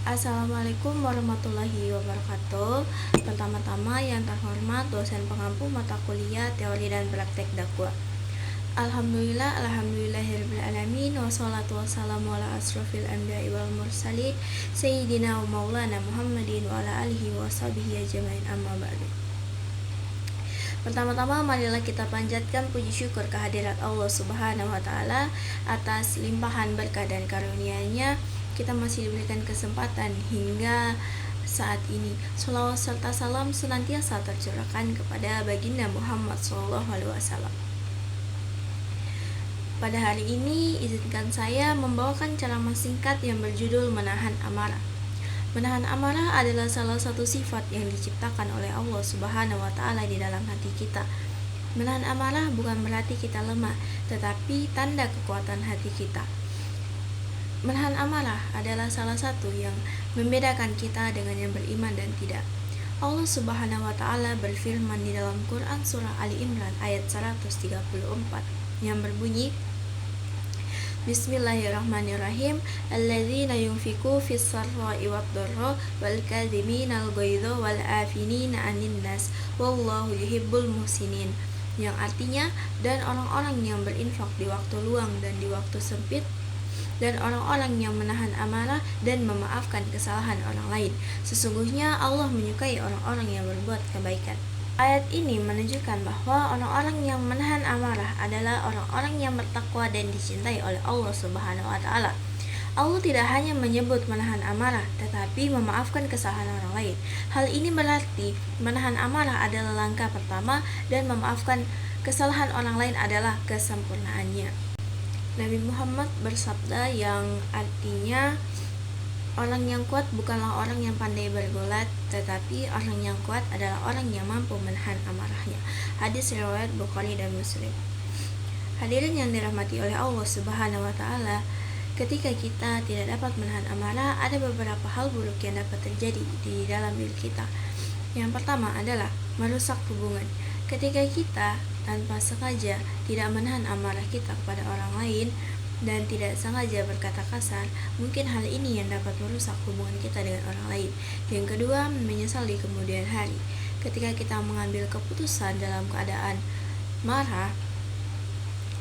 Assalamualaikum warahmatullahi wabarakatuh. Pertama-tama yang terhormat dosen pengampu mata kuliah teori dan praktek dakwah. Alhamdulillahirrahmanirrahim. Wassalatu wassalamu ala asrofil anbiya'i wal mursalin Sayyidina wa maulana Muhammadin wa ala alihi wa sahbihi ajmain, amma ba'du. Pertama-tama marilah kita panjatkan puji syukur kehadirat Allah Subhanahu wa taala atas limpahan berkah dan karunia-Nya. Kita masih diberikan kesempatan hingga saat ini. Shalawat serta salam senantiasa tercurahkan kepada baginda Muhammad SAW. Pada hari ini izinkan saya membawakan ceramah singkat yang berjudul Menahan Amarah. Menahan amarah adalah salah satu sifat yang diciptakan oleh Allah Subhanahu wa taala di dalam hati kita. Menahan amarah bukan berarti kita lemah, tetapi tanda kekuatan hati kita. Menahan amarah adalah salah satu yang membedakan kita dengan yang beriman dan tidak. Allah Subhanahu wa taala berfirman di dalam Quran surah Ali Imran ayat 134 yang berbunyi, Bismillahirrahmanirrahim. Alladzina yunfiqu fis sarra'i wad dharra wal kadhiminal ghaidha wal afinina 'anil nas wallahu yuhibbul muhsinin. Yang artinya, dan orang-orang yang berinfak di waktu luang dan di waktu sempit, dan orang-orang yang menahan amarah dan memaafkan kesalahan orang lain. Sesungguhnya Allah menyukai orang-orang yang berbuat kebaikan. Ayat ini menunjukkan bahwa orang-orang yang menahan amarah adalah orang-orang yang bertakwa dan dicintai oleh Allah Subhanahu wa taala. Allah tidak hanya menyebut menahan amarah, tetapi memaafkan kesalahan orang lain. Hal ini berarti menahan amarah adalah langkah pertama dan memaafkan kesalahan orang lain adalah kesempurnaannya. Nabi Muhammad bersabda yang artinya, orang yang kuat bukanlah orang yang pandai bergulat, tetapi orang yang kuat adalah orang yang mampu menahan amarahnya. Hadis riwayat Bukhari dan Muslim. Hadirin yang dirahmati oleh Allah Subhanahu wa taala, ketika kita tidak dapat menahan amarah, ada beberapa hal buruk yang dapat terjadi di dalam diri kita. Yang pertama adalah merusak hubungan. Ketika kita tanpa sengaja tidak menahan amarah kita kepada orang lain dan tidak sengaja berkata kasar, mungkin hal ini yang dapat merusak hubungan kita dengan orang lain. Yang kedua, menyesal di kemudian hari. Ketika kita mengambil keputusan dalam keadaan marah,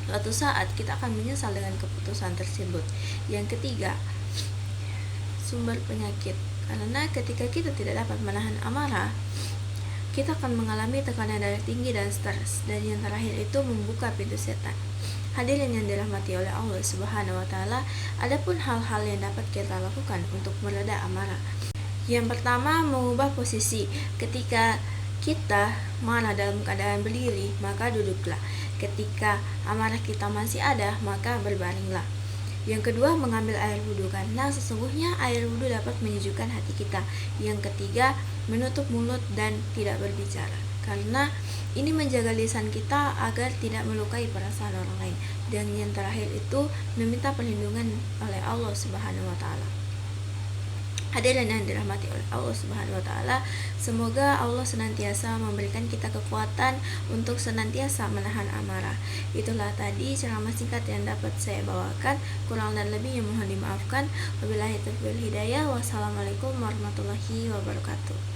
suatu saat kita akan menyesal dengan keputusan tersebut. Yang ketiga, sumber penyakit. Karena ketika kita tidak dapat menahan amarah, kita akan mengalami tekanan darah tinggi dan stres. Dan yang terakhir itu membuka pintu setan. Hadirin yang dirahmati oleh Allah Subhanahu wa taala, adapun hal-hal yang dapat kita lakukan untuk mereda amarah. Yang pertama, mengubah posisi. Ketika kita marah dalam keadaan berdiri, maka duduklah. Ketika amarah kita masih ada, maka berbaringlah. Yang kedua, mengambil air wudhu, karena sesungguhnya air wudhu dapat menyejukkan hati kita. Yang ketiga, menutup mulut dan tidak berbicara, karena ini menjaga lisan kita agar tidak melukai perasaan orang lain. Dan yang terakhir itu meminta perlindungan oleh Allah Subhanahu wa taala. Hadirin yang dirahmati oleh Allah Subhanahu wa taala, semoga Allah senantiasa memberikan kita kekuatan untuk senantiasa menahan amarah. Itulah tadi ceramah singkat yang dapat saya bawakan. Kurang dan lebihnya mohon dimaafkan. Wabillahi taufiq wal hidayah. Wassalamualaikum warahmatullahi wabarakatuh.